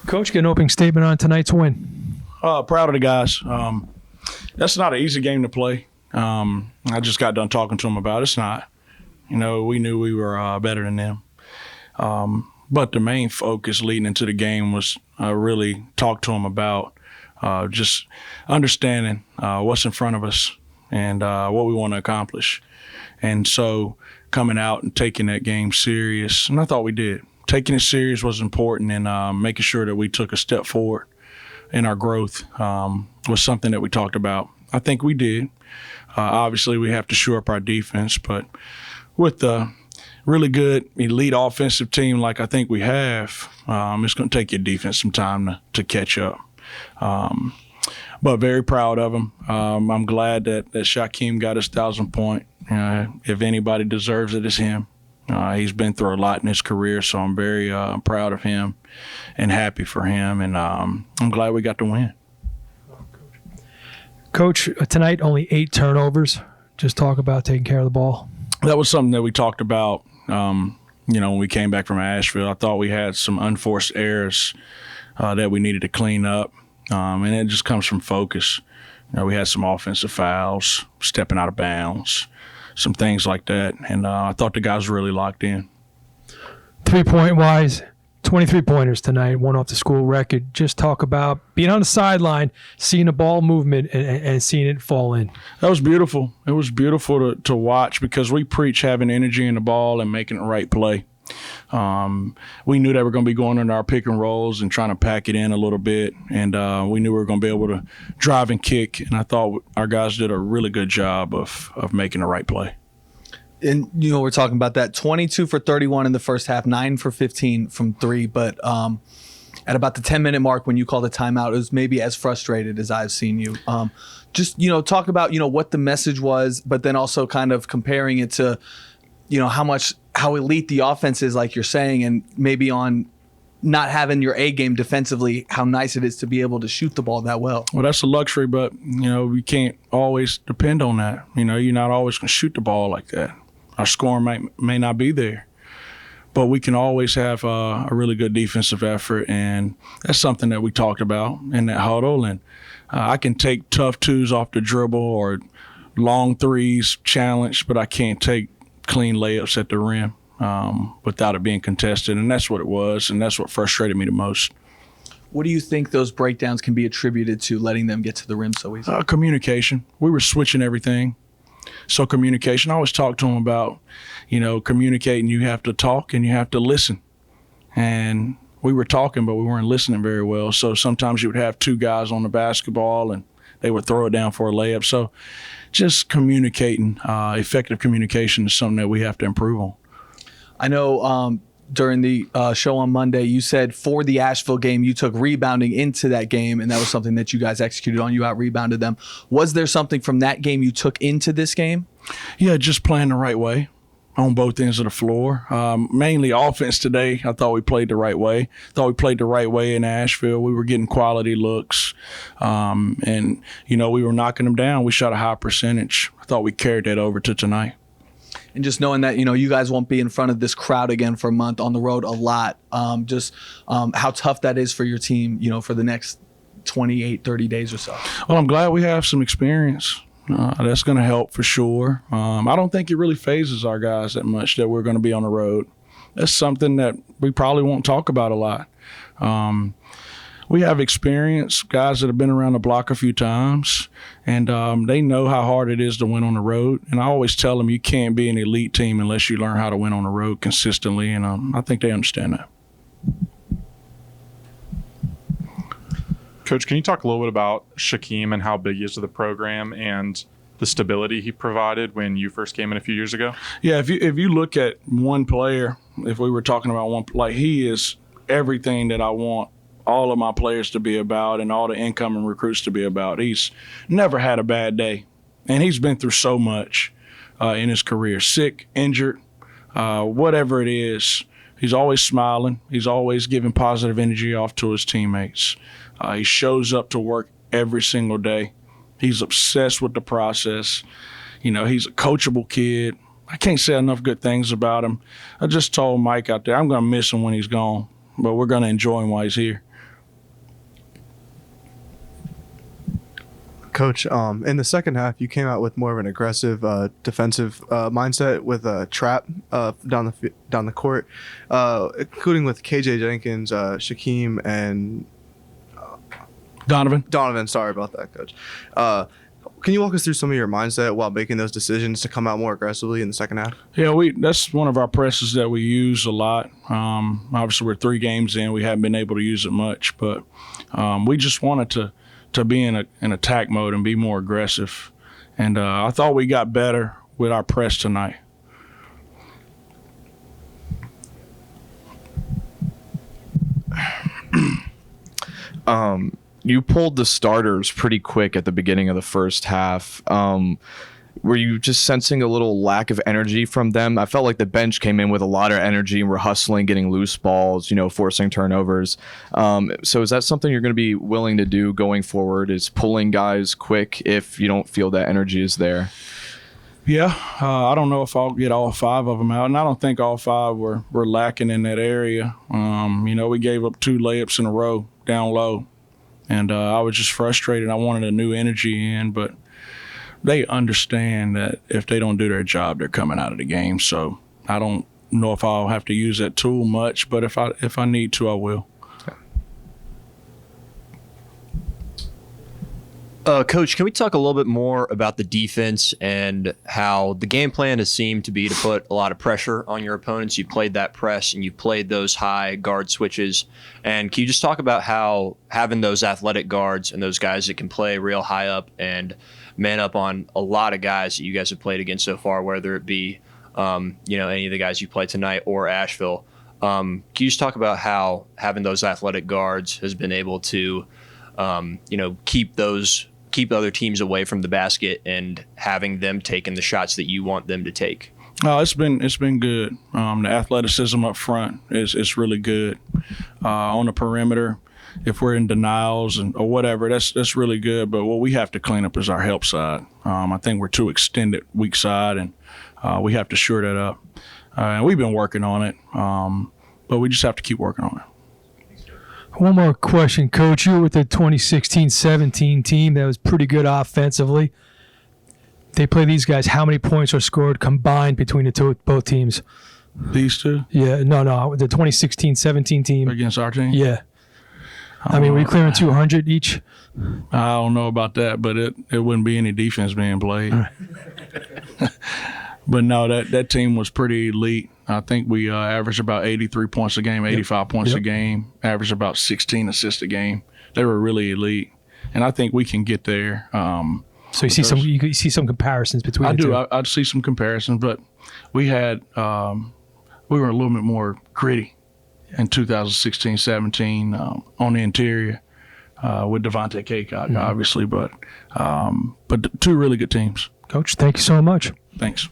Coach, get an opening statement on tonight's win. Proud of the guys. That's not an easy game to play. I just got done talking to them about it. It's not. We knew we were better than them. But the main focus leading into the game was really talk to them about just understanding what's in front of us and what we want to accomplish. And so coming out and taking that game serious, and I thought we did. Taking it serious was important, and making sure that we took a step forward in our growth was something that we talked about. I think we did. Obviously, we have to shore up our defense, but with a really good elite offensive team like I think we have, it's going to take your defense some time to catch up. But very proud of him. I'm glad that Shaquem got his 1,000 point. If anybody deserves it, it's him. He's been through a lot in his career, so I'm very proud of him and happy for him, and I'm glad we got to win. Coach, tonight only 8 turnovers. Just talk about taking care of the ball. That was something that we talked about, when we came back from Asheville. I thought we had some unforced errors that we needed to clean up, and it just comes from focus. We had some offensive fouls, stepping out of bounds, some things like that, and I thought the guys were really locked in. 3-point wise, 23 pointers tonight, one off the school record. Just talk about being on the sideline, seeing the ball movement, and seeing it fall in. That was beautiful. It was beautiful to watch because we preach having energy in the ball and making the right play. We knew they were going to be going into our pick and rolls and trying to pack it in a little bit, and we knew we were going to be able to drive and kick, and I thought our guys did a really good job of making the right play. And, we're talking about that 22 for 31 in the first half, 9 for 15 from 3. But at about the 10-minute mark when you called a timeout, it was maybe as frustrated as I've seen you. Just, talk about, what the message was, but then also kind of comparing it to, how elite the offense is, like you're saying, and maybe on not having your A game defensively, how nice it is to be able to shoot the ball that well. Well, that's a luxury, but, we can't always depend on that. You're not always going to shoot the ball like that. Our scoring may not be there, but we can always have a really good defensive effort, and that's something that we talked about in that huddle. And I can take tough twos off the dribble or long threes challenged, but I can't take clean layups at the rim without it being contested, and that's what it was, and that's what frustrated me the most. What do you think those breakdowns can be attributed to, letting them get to the rim so easily? Communication. We were switching everything. So communication, I always talk to them about, communicating. You have to talk and you have to listen. And we were talking, but we weren't listening very well. So sometimes you would have 2 guys on the basketball and they would throw it down for a layup. So just communicating, effective communication is something that we have to improve on. I know during the show on Monday, you said for the Asheville game, you took rebounding into that game, and that was something that you guys executed on. You out-rebounded them. Was there something from that game you took into this game? Yeah, just playing the right way on both ends of the floor. Mainly offense today. I thought we played the right way. In Asheville. We were getting quality looks, and, we were knocking them down. We shot a high percentage. I thought we carried that over to tonight. And just knowing that, you guys won't be in front of this crowd again for a month on the road a lot, how tough that is for your team, for the next 28, 30 days or so. Well, I'm glad we have some experience. That's going to help for sure. I don't think it really phases our guys that much that we're going to be on the road. That's something that we probably won't talk about a lot. We have experience, guys that have been around the block a few times, and they know how hard it is to win on the road. And I always tell them you can't be an elite team unless you learn how to win on the road consistently, and I think they understand that. Coach, can you talk a little bit about Shaquem and how big he is to the program and the stability he provided when you first came in a few years ago? Yeah, if you look at one player, if we were talking about one, like he is everything that I want all of my players to be about and all the incoming recruits to be about. He's never had a bad day, and he's been through so much in his career, sick, injured, whatever it is. He's always smiling. He's always giving positive energy off to his teammates. He shows up to work every single day. He's obsessed with the process. He's a coachable kid. I can't say enough good things about him. I just told Mike out there, I'm going to miss him when he's gone, but we're going to enjoy him while he's here. Coach, in the second half, you came out with more of an aggressive defensive mindset with a trap down the court, including with KJ Jenkins, Shaquem, and Donovan. Sorry about that, Coach. Can you walk us through some of your mindset while making those decisions to come out more aggressively in the second half? Yeah, that's one of our presses that we use a lot. Obviously, we're 3 games in. We haven't been able to use it much, but we just wanted to be in attack mode and be more aggressive. And I thought we got better with our press tonight. You pulled the starters pretty quick at the beginning of the first half. Were you just sensing a little lack of energy from them? I felt like the bench came in with a lot of energy and were hustling, getting loose balls, forcing turnovers. So is that something you're going to be willing to do going forward, is pulling guys quick if you don't feel that energy is there? Yeah, I don't know if I'll get all 5 of them out, and I don't think all 5 were lacking in that area. We gave up 2 layups in a row down low, and I was just frustrated. I wanted a new energy in, but they understand that if they don't do their job, they're coming out of the game. So I don't know if I'll have to use that tool much, but if I need to, I will. Coach, can we talk a little bit more about the defense and how the game plan has seemed to be to put a lot of pressure on your opponents? You played that press and you played those high guard switches. And can you just talk about how having those athletic guards and those guys that can play real high up and man up on a lot of guys that you guys have played against so far, whether it be any of the guys you played tonight or Asheville? Can you just talk about how having those athletic guards has been able to keep other teams away from the basket and having them taking the shots that you want them to take? It's been good. The athleticism up front is really good. On the perimeter, if we're in denials or whatever, that's really good. But what we have to clean up is our help side. I think we're too extended weak side, and we have to shore that up. And we've been working on it, but we just have to keep working on it. One more question, Coach. You were with the 2016-17 team that was pretty good offensively. They play these guys. How many points are scored combined between both teams? These two? Yeah, no. The 2016-17 team. Against our team? Yeah. I mean, were you clearing 200 each? I don't know about that, but it wouldn't be any defense being played. All right. But no, that team was pretty elite. I think we averaged about 83 points a game, 85 points a game, averaged about 16 assists a game. They were really elite, and I think we can get there. So you see some comparisons between the two. I'd see some comparisons, but we were a little bit more gritty in 2016-17 on the interior with Devontae Kaycock, obviously, but 2 really good teams. Coach, thank you so much. Thanks.